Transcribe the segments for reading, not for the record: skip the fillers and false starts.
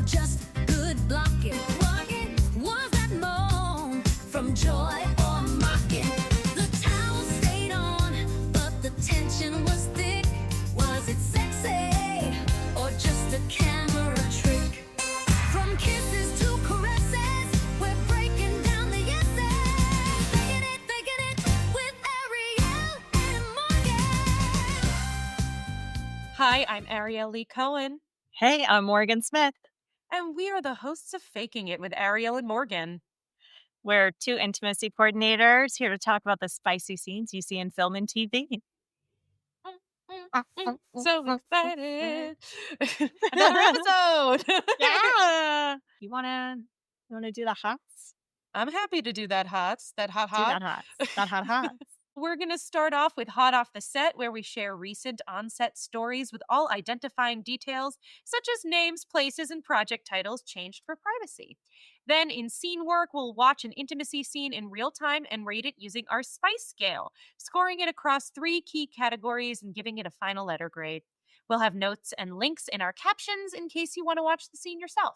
or just good blocking? Was that moan from joy or mocking? The towel stayed on, but the tension was thick. Was it sexy or just a camera trick? From kisses to caresses, we're breaking down the yeses. Faking it with Ariel and Morgan. Hi, I'm Ariel Lee Cohen, Hey, I'm Morgan Smith. and we are the hosts of Faking It with Ariel and Morgan. We're two intimacy coordinators here to talk about the spicy scenes you see in film and TV. So excited. Another episode. Yeah. You wanna do the hots? I'm happy to do that hots. That hot Do hot. that hots. That hot hots. We're going to start off with Hot Off the Set, where we share recent on-set stories with all identifying details, such as names, places, and project titles changed for privacy. Then, in Scene Work, we'll watch an intimacy scene in real time and rate it using our Spice Scale, scoring it across 3 key categories and giving it a final letter grade. We'll have notes and links in our captions in case you want to watch the scene yourself.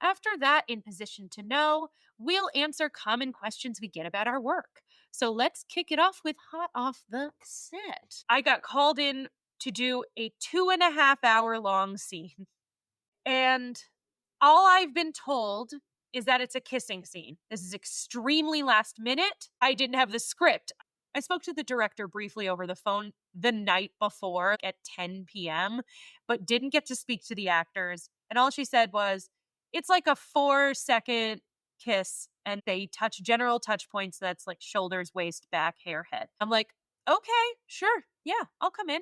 After that, in Position to Know, we'll answer common questions we get about our work. So let's kick it off with Hot Off the Set. I got called in to do a 2.5 hour long scene. And all I've been told is that it's a kissing scene. This is extremely last minute. I didn't have the script. I spoke to the director briefly over the phone the night before at 10 p.m., but didn't get to speak to the actors. And all she said was, it's like a 4-second kiss, and they touch general touch points that's like shoulders, waist, back, hair, head. I'm like, okay, sure. Yeah, I'll come in.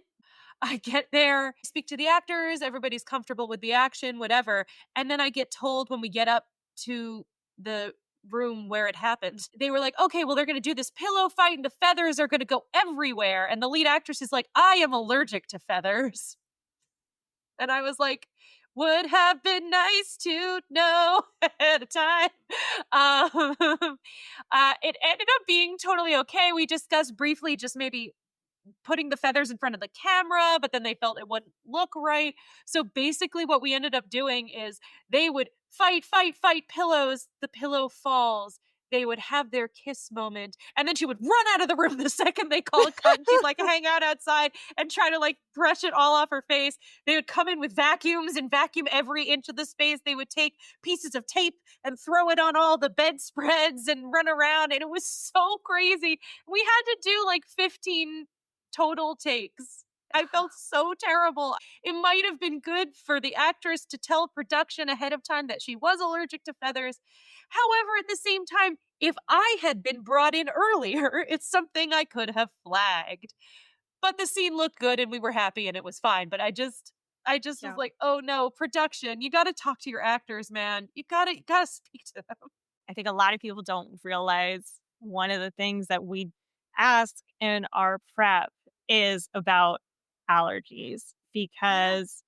I get there, speak to the actors, everybody's comfortable with the action, whatever. And then I get told when we get up to the room where it happens, they were like, okay, well, they're going to do this pillow fight and the feathers are going to go everywhere. And the lead actress is like, I am allergic to feathers. And I was like, would have been nice to know at a time. It ended up being totally okay. We discussed briefly just maybe putting the feathers in front of the camera, but then they felt it wouldn't look right. So basically what we ended up doing is they would fight pillows. The pillow falls. They would have their kiss moment, and then she would run out of the room the second they call a cut. She'd like hang out outside and try to like brush it all off her face. They would come in with vacuums and vacuum every inch of the space. They would take pieces of tape and throw it on all the bedspreads and run around, and it was so crazy. We had to do like 15 total takes. I felt so terrible. It might have been good for the actress to tell production ahead of time that she was allergic to feathers. However, at the same time, if I had been brought in earlier, it's something I could have flagged. But the scene looked good and we were happy and it was fine. But I just Yeah. was like, oh no, production, you got to talk to your actors, man. You got to speak to them. I think a lot of people don't realize one of the things that we ask in our prep is about allergies, because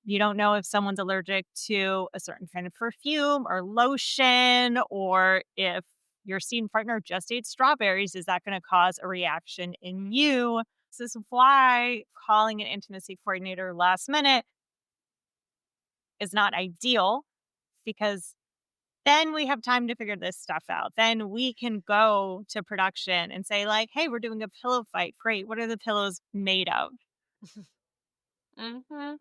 you don't know if someone's allergic to a certain kind of perfume or lotion, or if your scene partner just ate strawberries, is that going to cause a reaction in you? This is why calling an intimacy coordinator last minute is not ideal, because then we have time to figure this stuff out. Then we can go to production and say like, hey, we're doing a pillow fight. Great. What are the pillows made of? Mm-hmm.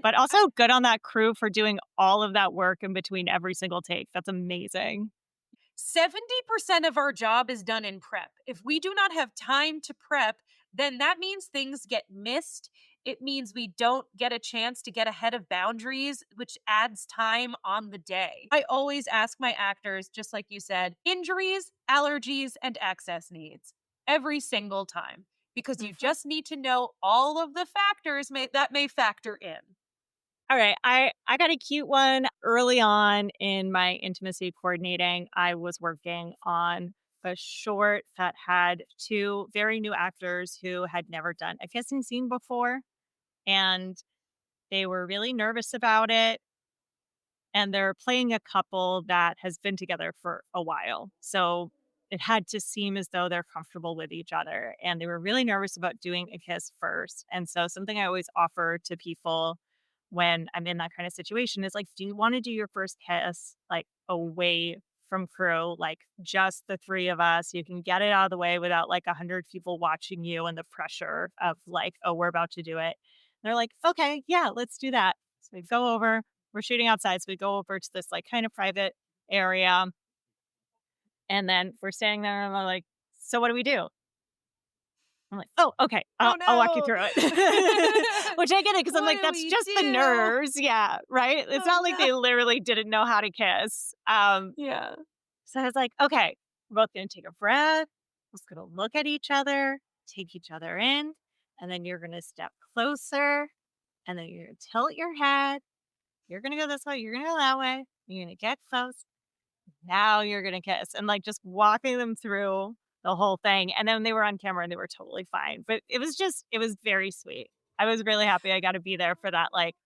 But also good on that crew for doing all of that work in between every single take. That's amazing. 70% of our job is done in prep. If we do not have time to prep, then that means things get missed. It means we don't get a chance to get ahead of boundaries, which adds time on the day. I always ask my actors, just like you said, injuries, allergies, and access needs every single time, because you just need to know all of the factors that may factor in. All right. I got a cute one early on in my intimacy coordinating. I was working on a short that had 2 very new actors who had never done a kissing scene before. And they were really nervous about it. And they're playing a couple that has been together for a while. So it had to seem as though they're comfortable with each other. And they were really nervous about doing a kiss first. And so something I always offer to people when I'm in that kind of situation is like, do you want to do your first kiss like away from crew, like just the three of us? You can get it out of the way without like 100 people watching you and the pressure of like, oh, we're about to do it. And they're like, okay, yeah, let's do that. So we go over, we're shooting outside. So we go over to this like kind of private area. And then we're standing there and we're like, so what do we do? I'm like, oh, okay. I'll walk you no. through it. Which I get it because I'm What like, do that's we just the do? nerves. Yeah. Right. It's Oh, not like no. they literally didn't know how to kiss. Yeah. So I was like, okay, we're both going to take a breath. We're just going to look at each other, take each other in, and then you're going to step closer, and then you're going to tilt your head. You're going to go this way. You're going to go that way. You're going to get close. Now you're going to kiss. And like just walking them through the whole thing. And then they were on camera and they were totally fine. But it was very sweet. I was really happy I got to be there for that like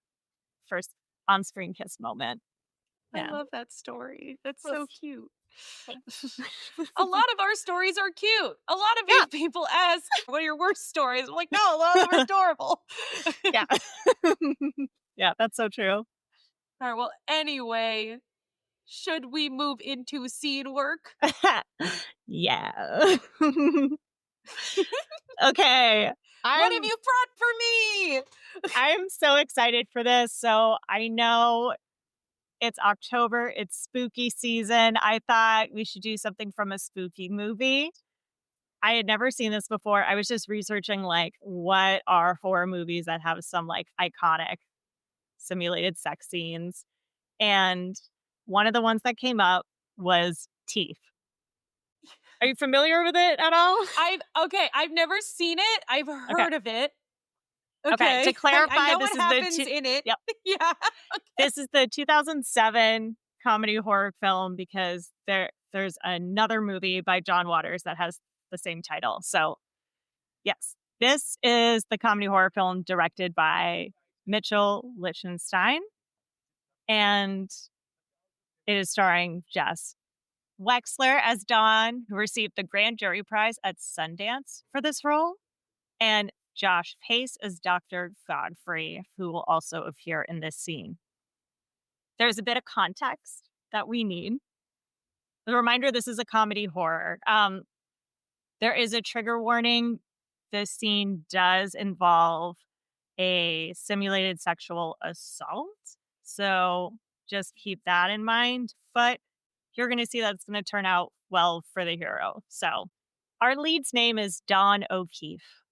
first on-screen kiss moment. I Yeah. love that story. That's Well, so cute. A lot of our stories are cute. A lot of Yeah. people ask, what are your worst stories? I'm like, no, a lot of them are adorable. Yeah. Yeah, that's so true. All right, well, anyway, should we move into scene work? Yeah. Okay. What have you brought for me? I'm so excited for this. So I know it's October, it's spooky season. I thought we should do something from a spooky movie. I had never seen this before. I was just researching like what are horror movies that have some like iconic simulated sex scenes. And one of the ones that came up was Teeth. Are you familiar with it at all? I've never seen it. I've heard of it. Okay, to clarify, I know this what is happens the in it. Yep. Yeah. This is the 2007 comedy horror film because there's another movie by John Waters that has the same title. So, yes, this is the comedy horror film directed by Mitchell Lichtenstein, and it is starring Jess Wexler as Dawn, who received the Grand Jury Prize at Sundance for this role, and Josh Pace as Dr. Godfrey, who will also appear in this scene. There's a bit of context that we need. A reminder, this is a comedy horror. There is a trigger warning. This scene does involve a simulated sexual assault. So just keep that in mind. But you're going to see that it's going to turn out well for the hero. So our lead's name is Dawn O'Keefe.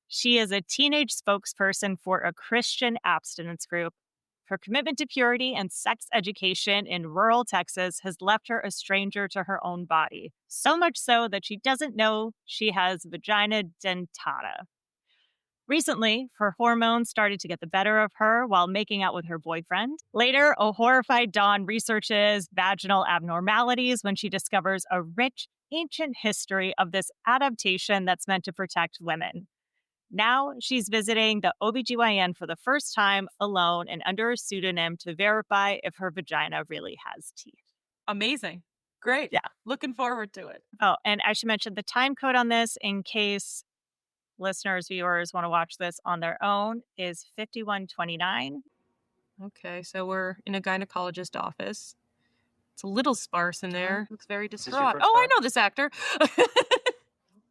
She is a teenage spokesperson for a Christian abstinence group. Her commitment to purity and sex education in rural Texas has left her a stranger to her own body, so much so that she doesn't know she has vagina dentata. Recently, her hormones started to get the better of her while making out with her boyfriend. Later, a horrified Dawn researches vaginal abnormalities when she discovers a rich, ancient history of this adaptation that's meant to protect women. Now she's visiting the OBGYN for the first time alone and under a pseudonym to verify if her vagina really has teeth. Amazing. Great. Yeah. Looking forward to it. Oh, and I should mention the time code on this in case listeners, viewers want to watch this on their own is 5129. Okay, so we're in a gynecologist office. It's a little sparse in there. Looks very distraught. Oh, I know this actor.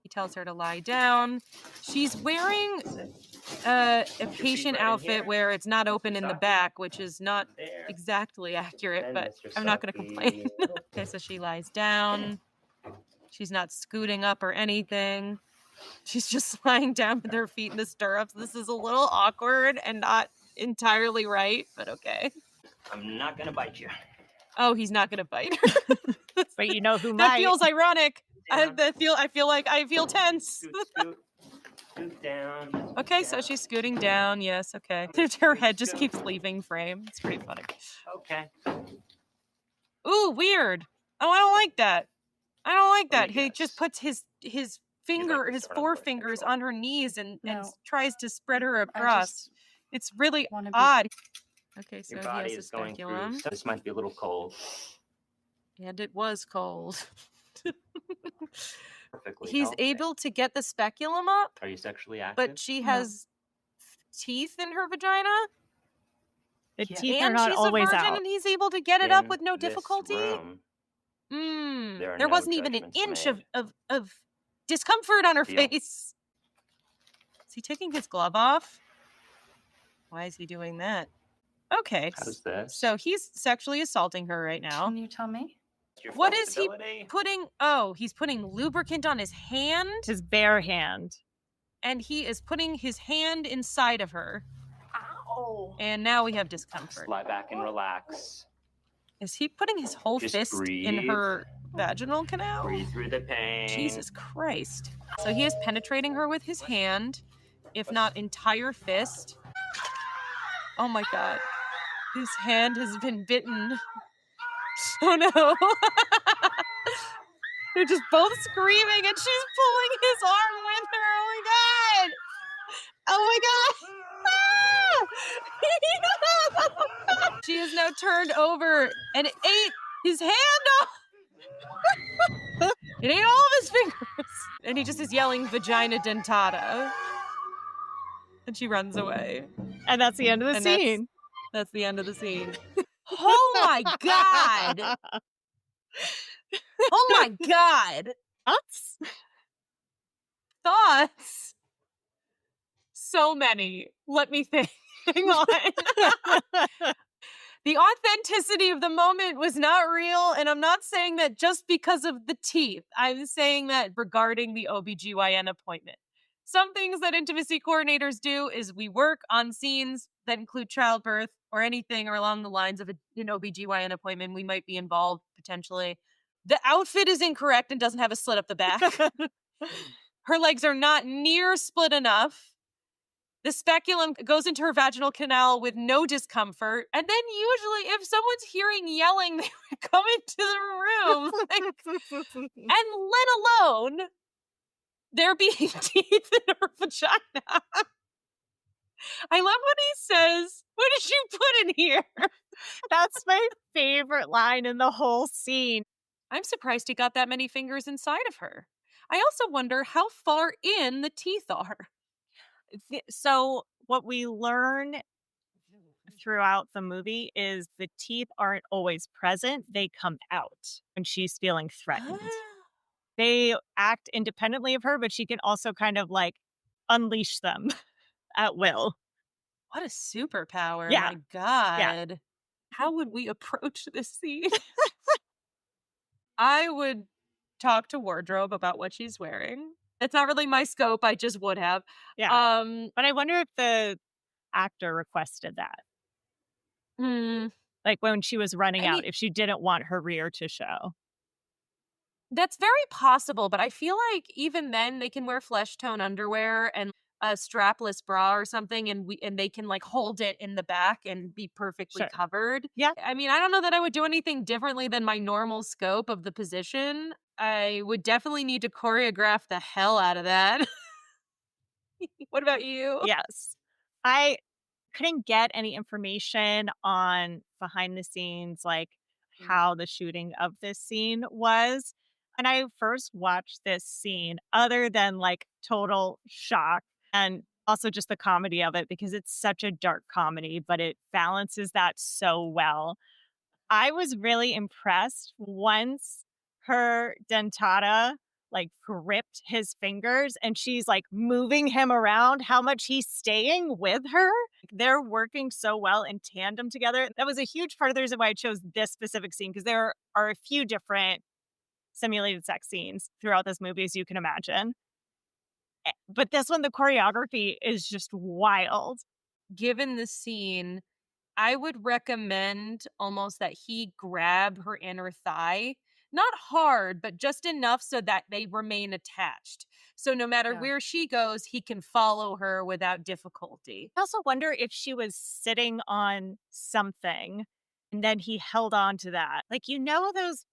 He tells her to lie down. She's wearing a patient outfit where it's not open in the back, which is not exactly accurate, but I'm not going to complain. Okay, so she lies down. She's not scooting up or anything. She's just lying down with her feet in the stirrups. This is a little awkward and not entirely right, but okay. I'm not gonna bite you. Oh, he's not gonna bite her. But you know who That might. feels ironic. I Down. feel tense. Scoot down. Okay, so she's scooting down. Yes, okay. Her head just keeps leaving frame. It's pretty funny. Okay. Ooh, weird. Oh, I don't like that. I don't like that. Let me He guess. just puts his You'd his like to forefingers start off on her knees and No. tries to spread her I across. just It's really wanna be- odd. Okay, so Your he body has a is going speculum. through. This might be a little cold. And it was cold. Perfectly. He's healthy. able to get the speculum up, Are you sexually active? but she has teeth in her vagina. The Yeah. teeth are And not she's always a virgin out. and he's able to get it up In with no this difficulty? room, there are There no wasn't even an judgments inch made. of discomfort on her Deal. face. Is he taking his glove off? Why is he doing that? Okay. How's this? So he's sexually assaulting her right now. Can you tell me? Your What is he flexibility? putting? Oh, he's putting lubricant on his hand, His bare hand. and he is putting his hand inside of her. Ow. And now we have discomfort. Lie back and relax. Is he putting his whole Just fist in breathe. her vaginal canal? Breathe through the pain. Jesus Christ. So he is penetrating her with his hand, if not entire fist. Oh my god. His hand has been bitten. Oh no. They're just both screaming and she's pulling his arm with her. Oh my god. Oh my god. She is now turned over and it ate his hand off. It ate all of his fingers. And he just is yelling vagina dentata. And she runs away. And that's the end of the And scene. That's the end of the scene. Oh my god. Oh my god. Thoughts? Thoughts? So many. Let me think. Hang on. The authenticity of the moment was not real, and I'm not saying that just because of the teeth. I'm saying that regarding the OBGYN appointment. Some things that intimacy coordinators do is we work on scenes that include childbirth or anything or along the lines of an OBGYN appointment. We might be involved potentially. The outfit is incorrect and doesn't have a slit up the back. Her legs are not near split enough. The speculum goes into her vaginal canal with no discomfort. And then usually if someone's hearing yelling, they would come into the room. And let alone there being teeth in her vagina. I love when he says, "What did you put in here?" That's my favorite line in the whole scene. I'm surprised he got that many fingers inside of her. I also wonder how far in the teeth are. So what we learn throughout the movie is the teeth aren't always present. They come out when she's feeling threatened. They act independently of her, but she can also kind of like unleash them at will. What a superpower. Yeah. My God. How would we approach this scene? I would talk to wardrobe about what she's wearing. It's not really my scope. I just would have. Yeah. But I wonder if the actor requested that. Like when she was running out, if she didn't want her rear to show. That's very possible, but I feel like even then they can wear flesh tone underwear and a strapless bra or something, and they can like hold it in the back and be perfectly covered. Yeah. I mean, I don't know that I would do anything differently than my normal scope of the position. I would definitely need to choreograph the hell out of that. What about you? Yes. I couldn't get any information on behind the scenes, like how the shooting of this scene was. And I first watched this scene, other than like total shock and also just the comedy of it, because it's such a dark comedy, but it balances that so well. I was really impressed once her dentata like gripped his fingers and she's like moving him around, how much he's staying with her. They're working so well in tandem together. That was a huge part of the reason why I chose this specific scene, because there are a few different simulated sex scenes throughout this movie, as you can imagine. But this one, the choreography is just wild. Given the scene, I would recommend almost that he grab her inner thigh. Not hard, but just enough so that they remain attached. So no matter where she goes, he can follow her without difficulty. I also wonder if she was sitting on something and then he held on to that. Like, those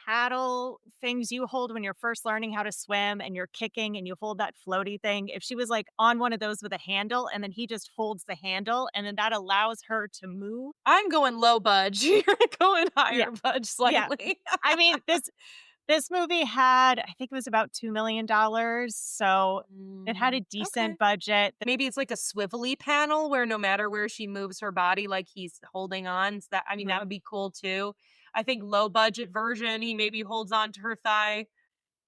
paddle things you hold when you're first learning how to swim and you're kicking and you hold that floaty thing. If she was like on one of those with a handle and then he just holds the handle and then that allows her to move. I'm going low budge. You're going higher budge slightly. I mean, This movie had, I think it was about $2 million. So it had a Okay. decent budget. Maybe it's like a swivelly panel where no matter where she moves her body, like he's holding on. So that that would be cool too. I think low budget version, he maybe holds on to her thigh.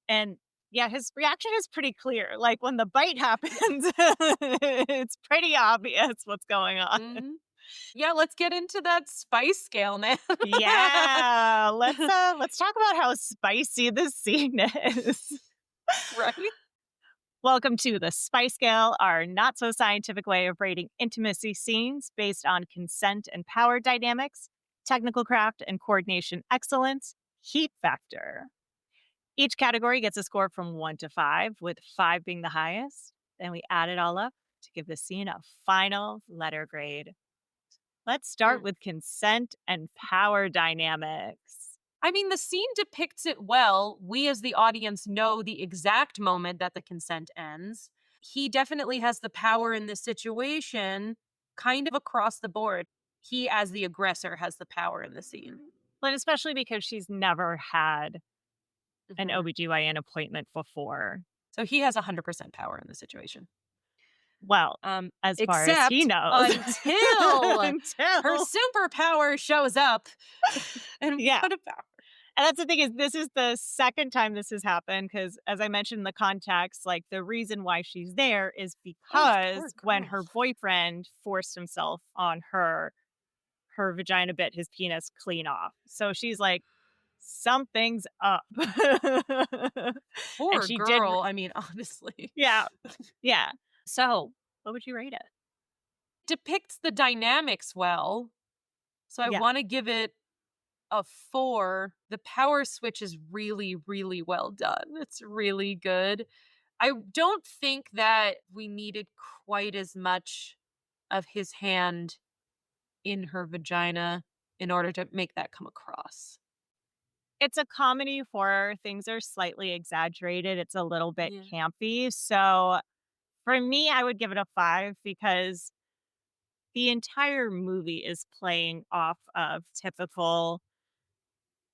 And yeah, his reaction is pretty clear. Like when the bite happens, it's pretty obvious what's going on. Mhm. Yeah, let's get into that spice scale, man. Yeah, let's talk about how spicy this scene is. Right? Welcome to the Spice Scale, our not so scientific way of rating intimacy scenes based on consent and power dynamics, technical craft and coordination excellence, heat factor. Each category gets a score from 1 to 5, with 5 being the highest. Then we add it all up to give the scene a final letter grade. Let's start with consent and power dynamics. I mean, the scene depicts it well. We, as the audience, know the exact moment that the consent ends. He definitely has the power in this situation, kind of across the board. He, as the aggressor, has the power in the scene. But especially because she's never had an Mhm. OBGYN appointment before. So he has 100% power in the situation. Well, as far as Except he knows. until Until. her superpower shows up and Yeah. what about? And that's the thing is, this is the second time this has happened because, as I mentioned in the context, like the reason why she's there is because when her boyfriend forced himself on her, her vagina bit his penis clean off. So she's like, something's up. Poor And she did. girl. I mean, honestly. Yeah. Yeah. So what would you rate it? Depicts the dynamics well. So I Yeah. want to give it a 4. The power switch is really, really well done. It's really good. I don't think that we needed quite as much of his hand in her vagina in order to make that come across. It's a comedy horror. Things are slightly exaggerated. It's a little bit Yeah. campy. So for me, I would give it a 5 because the entire movie is playing off of typical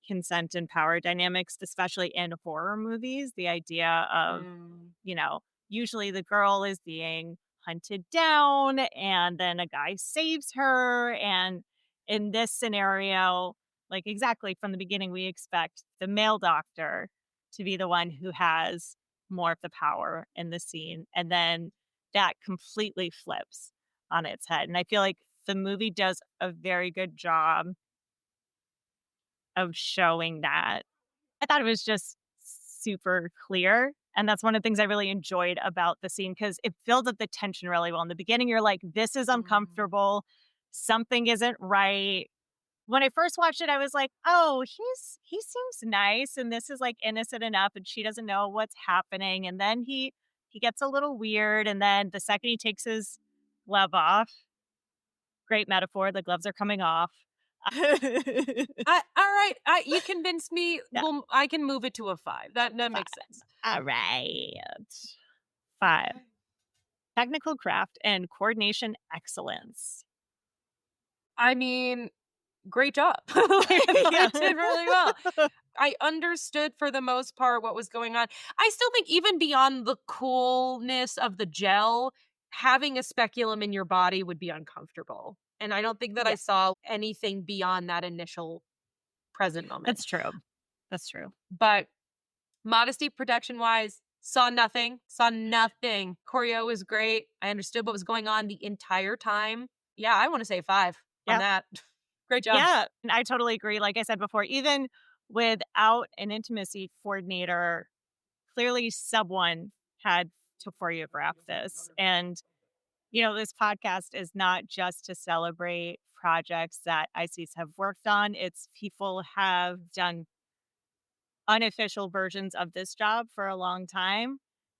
consent and power dynamics, especially in horror movies. The idea of, you know, usually the girl is being hunted down and then a guy saves her. And in this scenario, like exactly from the beginning, we expect the male doctor to be the one who has more of the power in the scene. And then that completely flips on its head. And I feel like the movie does a very good job of showing that. I thought it was just super clear. And that's one of the things I really enjoyed about the scene because it builds up the tension really well. In the beginning, you're like, this is uncomfortable. Something isn't right. When I first watched it, I was like, oh, he seems nice. And this is like innocent enough. And she doesn't know what's happening. And then he gets a little weird. And then the second he takes his glove off, great metaphor, the gloves are coming off. All right. You convinced me. Yeah. Well, I can move it to a 5. That makes sense. All right. 5. Technical craft and coordination excellence. I mean, great job. I did really well. I understood for the most part what was going on. I still think even beyond the coolness of the gel, having a speculum in your body would be uncomfortable. And I don't think that I saw anything beyond that initial present moment. That's true. That's true. But modesty production wise, saw nothing. Choreo was great. I understood what was going on the entire time. Yeah, I want to say 5 on that. Great job. Yeah, and I totally agree. Like I said before, even without an intimacy coordinator, clearly someone had to choreograph this. And, you know, this podcast is not just to celebrate projects that ICs have worked on. It's people have done unofficial versions of this job for a long time.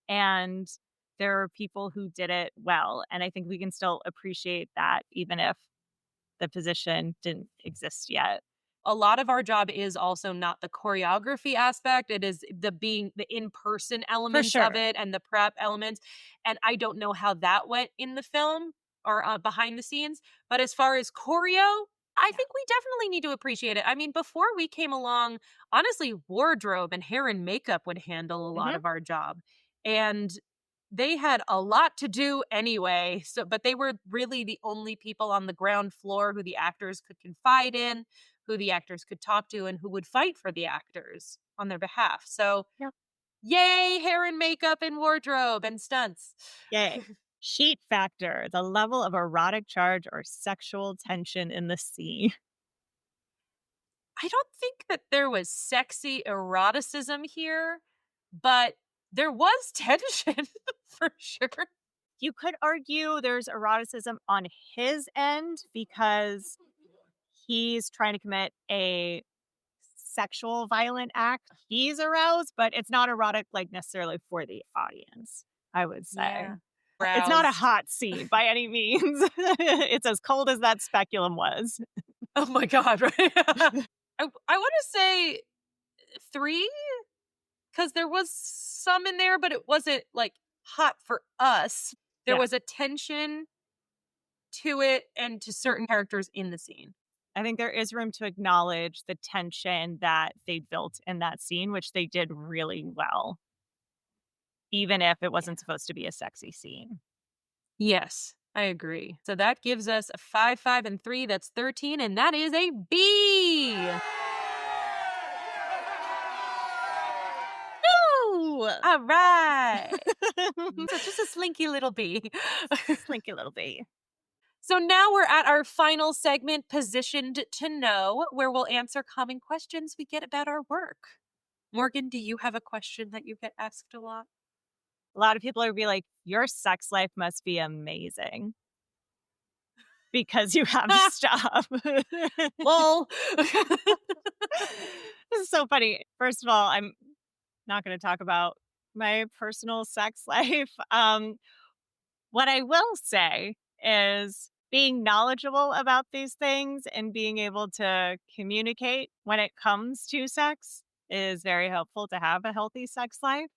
And there are people who did it well. And I think we can still appreciate that, even if the position didn't exist yet. A lot of our job is also not the choreography aspect. It is the in-person elements of it and the prep elements. And I don't know how that went in the film or behind the scenes. But as far as choreo, I think we definitely need to appreciate it. I mean, before we came along, honestly, wardrobe and hair and makeup would handle a lot Mhm. of our job. And they had a lot to do anyway. So, but they were really the only people on the ground floor who the actors could confide in, who the actors could talk to, and who would fight for the actors on their behalf. So, Yep. yay, hair and makeup and wardrobe and stunts. Yay. Sheet factor, the level of erotic charge or sexual tension in the scene. I don't think that there was sexy eroticism here, but there was tension for sure. You could argue there's eroticism on his end because he's trying to commit a sexual violent act. He's aroused, but it's not erotic like necessarily for the audience, I would say. Yeah. It's not a Roused. hot scene by any means. It's as cold as that speculum was. Oh my god, right? I want to say 3 cuz there was some in there but it wasn't like hot for us. There Yeah. was a tension to it and to certain characters in the scene. I think there is room to acknowledge the tension that they built in that scene, which they did really well, even if it wasn't supposed to be a sexy scene. Yes, I agree. So that gives us a 5, 5, and 3. That's 13, and that is a B. Ooh! All right. So just a slinky little B. Slinky little bee. So now we're at our final segment, Positioned to Know, where we'll answer common questions we get about our work. Morgan, do you have a question that you get asked a lot? A lot of people would be like, your sex life must be amazing because you have stuff. Lol. This is so funny. First of all, I'm not going to talk about my personal sex life. What I will say is being knowledgeable about these things and being able to communicate when it comes to sex is very helpful to have a healthy sex life.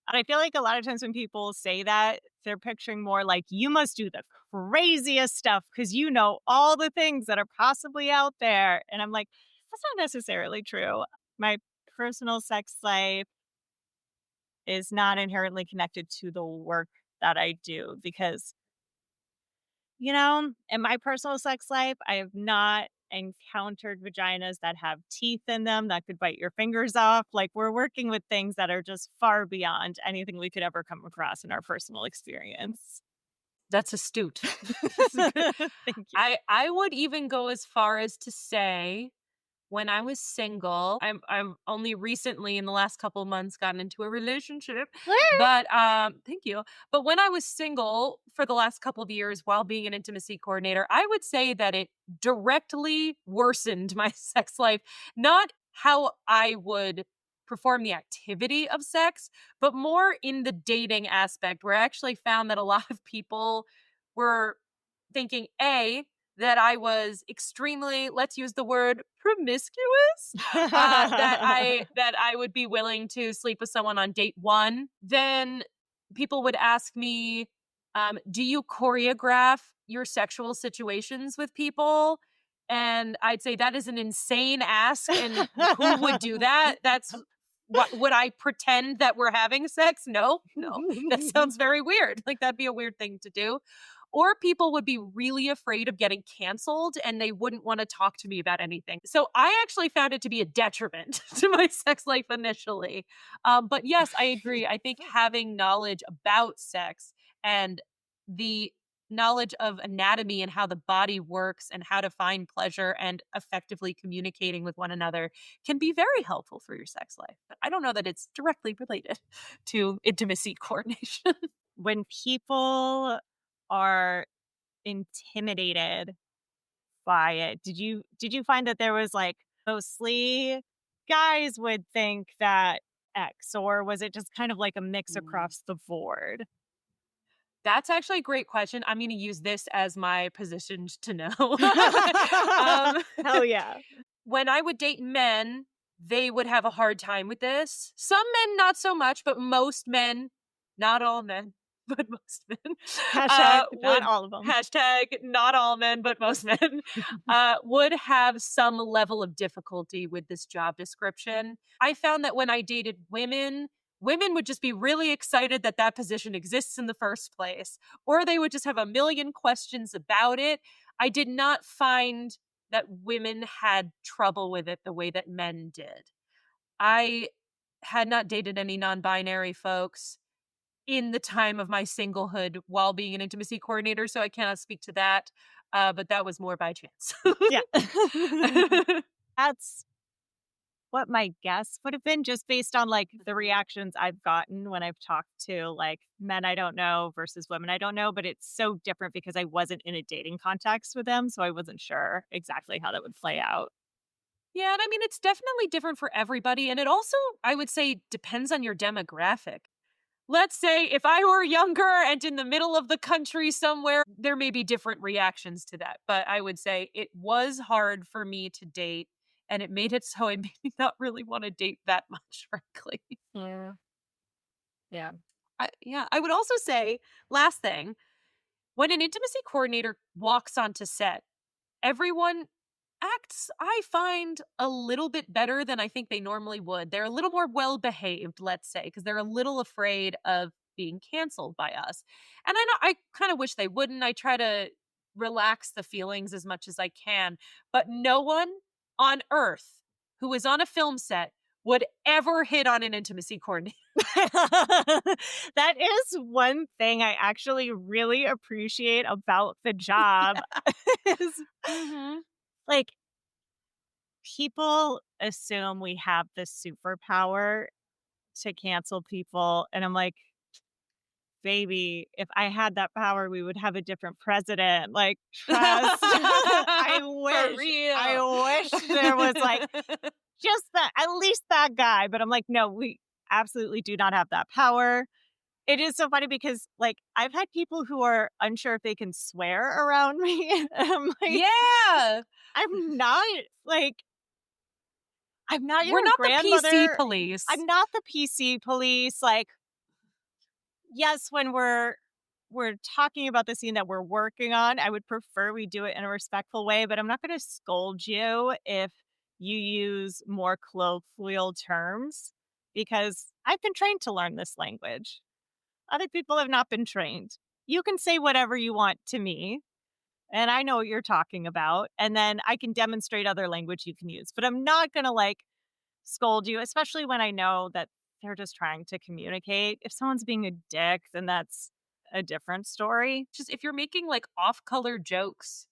And I feel like a lot of times when people say that, they're picturing more like you must do the craziest stuff because you know all the things that are possibly out there. And I'm like, that's not necessarily true. My personal sex life is not inherently connected to the work that I do because, in my personal sex life, I have not encountered vaginas that have teeth in them that could bite your fingers off. Like, we're working with things that are just far beyond anything we could ever come across in our personal experience. That's astute. Thank you. I would even go as far as to say when I was single, I'm only recently in the last couple of months gotten into a relationship. But thank you. But when I was single for the last couple of years while being an intimacy coordinator, I would say that it directly worsened my sex life. Not how I would perform the activity of sex, but more in the dating aspect, where I actually found that a lot of people were thinking, A, that I was extremely, let's use the word promiscuous, that I would be willing to sleep with someone on date 1. Then people would ask me, do you choreograph your sexual situations with people? And I'd say that is an insane ask. And who would do that? That's what would I pretend that we're having sex? No, that sounds very weird. Like, that'd be a weird thing to do. Or people would be really afraid of getting canceled and they wouldn't want to talk to me about anything. So I actually found it to be a detriment to my sex life initially. But yes, I agree. I think having knowledge about sex and the knowledge of anatomy and how the body works and how to find pleasure and effectively communicating with one another can be very helpful for your sex life. But I don't know that it's directly related to intimacy coordination. When people are intimidated by it, did you find that there was like mostly guys would think that X, or was it just kind of like a mix across the board? That's actually a great question. I'm going to use this as my position to know. Hell yeah. When I would date men, they would have a hard time with this. Some men, not so much, but most men, not all men, but most men. Hashtag not Would all of them. hashtag not all men, but most men would have some level of difficulty with this job description. I found that when I dated women, women would just be really excited that that position exists in the first place, or they would just have a million questions about it. I did not find that women had trouble with it the way that men did. I had not dated any non-binary folks in the time of my singlehood while being an intimacy coordinator, so I cannot speak to that. But that was more by chance. Yeah. That's what my guess would have been, just based on like the reactions I've gotten when I've talked to like men I don't know versus women I don't know. But it's so different because I wasn't in a dating context with them. So I wasn't sure exactly how that would play out. Yeah, and I mean, it's definitely different for everybody. And it also, I would say, depends on your demographic. Let's say if I were younger and in the middle of the country somewhere, there may be different reactions to that. But I would say it was hard for me to date, and it made it so I made me not really want to date that much, frankly. Yeah. Yeah. I would also say, last thing, when an intimacy coordinator walks onto set, everyone acts, I find, a little bit better than I think they normally would. They're a little more well behaved, let's say, because they're a little afraid of being canceled by us. And I know I kind of wish they wouldn't. I try to relax the feelings as much as I can, but no one on earth who is on a film set would ever hit on an intimacy coordinator. That is one thing I actually really appreciate about the job. Is like people assume we have the superpower to cancel people. And I'm like, baby, if I had that power, we would have a different president. Like, trust. I For real. wish there was like just that, at least that guy. But I'm like, no, we absolutely do not have that power. It is so funny because, like, I've had people who are unsure if they can swear around me. And I'm like, Yeah. I'm not, like, I'm not We're your not the grandmother. PC police. I'm not the PC police. Like, yes, when we're talking about the scene that we're working on, I would prefer we do it in a respectful way, but I'm not going to scold you if you use more colloquial terms because I've been trained to learn this language. Other people have not been trained. You can say whatever you want to me, and I know what you're talking about, and then I can demonstrate other language you can use. But I'm not going to like scold you, especially when I know that they're just trying to communicate. If someone's being a dick, then that's a different story. Just if you're making like off-color jokes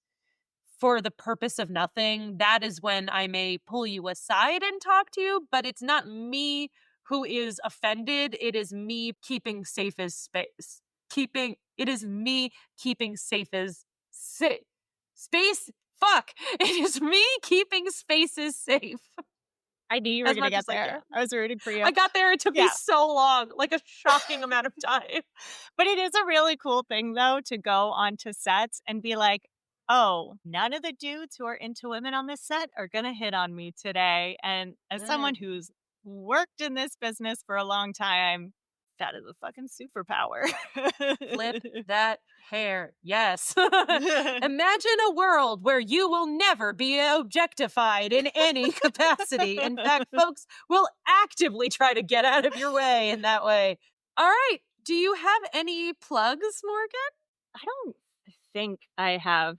for the purpose of nothing, that is when I may pull you aside and talk to you, but it's not me who is offended. It is me keeping safe as space. It is me keeping safe as space. Fuck. It is me keeping spaces safe. I knew you were As going to much get as I there. can. I was rooting for you. I got there. It took me Yeah. so long, like a shocking amount of time. But it is a really cool thing, though, to go onto sets and be like, oh, none of the dudes who are into women on this set are going to hit on me today. And as someone who's worked in this business for a long time, that is a fucking superpower. Flip that hair. Yes. Imagine a world where you will never be objectified in any capacity. In fact, folks will actively try to get out of your way in that way. All right. Do you have any plugs, Morgan? I don't think I have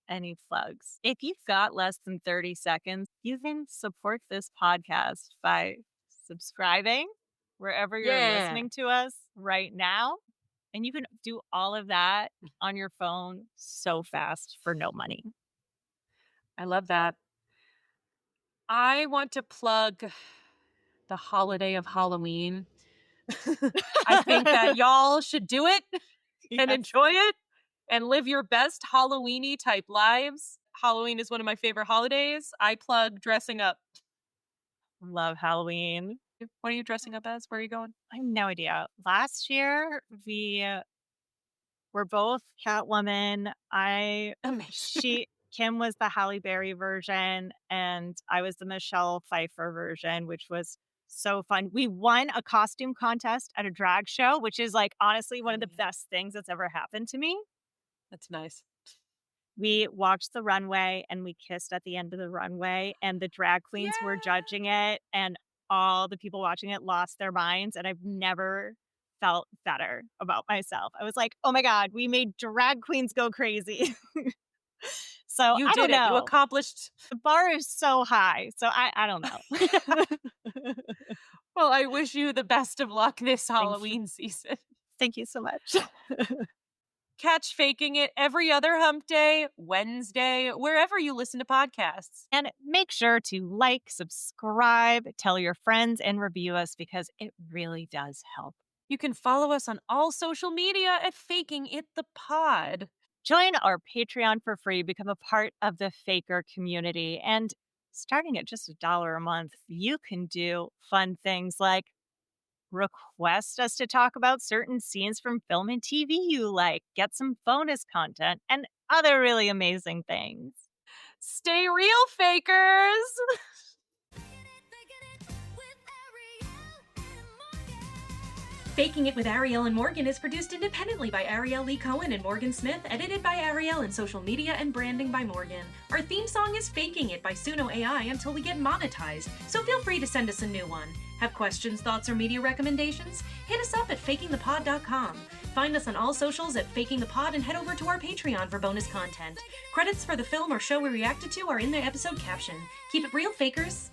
any plugs. If you've got less than 30 seconds, you can support this podcast by subscribing wherever you're listening to us right now. And you can do all of that on your phone so fast for no money. I love that. I want to plug the holiday of Halloween. I think that y'all should do it and enjoy it and live your best Halloween-y type lives. Halloween is one of my favorite holidays. I plug dressing up. Love Halloween. What are you dressing up as? Where are you going? I have no idea. Last year, we were both Catwoman. Kim was the Halle Berry version, and I was the Michelle Pfeiffer version, which was so fun. We won a costume contest at a drag show, which is like honestly one of the best things that's ever happened to me. That's nice. We walked the runway and we kissed at the end of the runway, and the drag queens were judging it, and all the people watching it lost their minds. And I've never felt better about myself. I was like, oh my God, we made drag queens go crazy. So You I did don't it. You know. accomplished. The bar is so high. So I don't know. Well, I wish you the best of luck this you. Halloween season. Thank you so much. Catch Faking It every other hump day, Wednesday, wherever you listen to podcasts. And make sure to like, subscribe, tell your friends, and review us because it really does help. You can follow us on all social media at Faking It the Pod. Join our Patreon for free, become a part of the Faker community, and starting at just $1 a month, you can do fun things like request us to talk about certain scenes from film and TV you like, get some bonus content, and other really amazing things. Stay real, fakers! Faking It with Ariel and Morgan is produced independently by Ariel Lee Cohen and Morgan Smith, edited by Ariel, and social media and branding by Morgan. Our theme song is Faking It by Suno AI until we get monetized, so feel free to send us a new one. Have questions, thoughts, or media recommendations? Hit us up at fakingthepod.com. Find us on all socials at Faking the Pod and head over to our Patreon for bonus content. Credits for the film or show we reacted to are in the episode caption. Keep it real, fakers!